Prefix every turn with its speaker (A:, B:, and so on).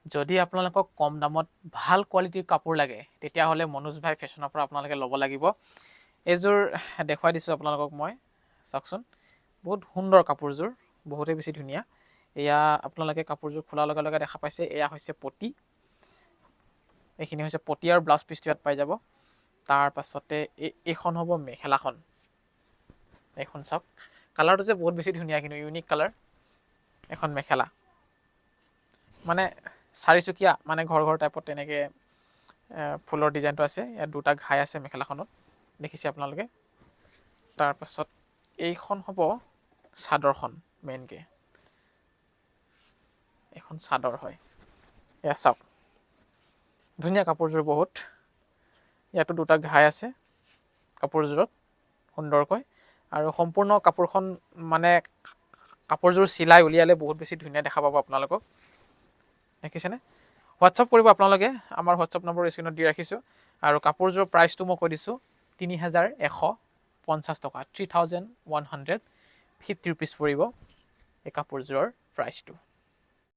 A: যদি আপোনালোকক কম দামত ভাল কোৱালিটিৰ কাপোৰ লাগে তেতিয়াহ'লে মনোজ ভাই ফেশ্বনৰ পৰা আপোনালোকে ল'ব লাগিব। এইযোৰ দেখুৱাই দিছোঁ আপোনালোকক মই, চাওকচোন বহুত সুন্দৰ কাপোৰযোৰ, বহুতেই বেছি ধুনীয়া। এয়া আপোনালোকে কাপোৰযোৰ খোলাৰ লগে লগে দেখা পাইছে, এয়া হৈছে পটি, এইখিনি হৈছে পটি আৰু ব্লাউজ পিচটো ইয়াত পাই যাব। তাৰ পাছতে এইখন হ'ব মেখেলাখন, এইখন চাওক কালাৰটো যে বহুত বেছি ধুনীয়া, কিন্তু ইউনিক কালাৰ। এখন মেখেলা মানে চাৰিচুকীয়া, মানে ঘৰ ঘৰ টাইপত তেনেকৈ ফুলৰ ডিজাইনটো আছে। ইয়াত দুটা ঘাই আছে মেখেলাখনত, দেখিছে আপোনালোকে। তাৰপাছত এইখন হ'ব চাদৰখন, মেইনকৈ এইখন চাদৰ হয়। এয়া চাওক ধুনীয়া কাপোৰযোৰ বহুত, ইয়াতো দুটা ঘাই আছে কাপোৰযোৰত সুন্দৰকৈ, আৰু সম্পূৰ্ণ কাপোৰখন মানে কাপোৰযোৰ চিলাই উলিয়ালে বহুত বেছি ধুনীয়া দেখা পাব আপোনালোকক, দেখিছেনে। হোৱাটছআপ কৰিব আপোনালোকে, আমাৰ হোৱাটছআপ নম্বৰ স্ক্ৰীণত দি ৰাখিছোঁ। আৰু কাপোৰযোৰৰ প্ৰাইচটো মই কৈ দিছোঁ, ৩,150 টকা, 3,150 ৰুপিজ পৰিব এই কাপোৰযোৰৰ প্ৰাইচটো।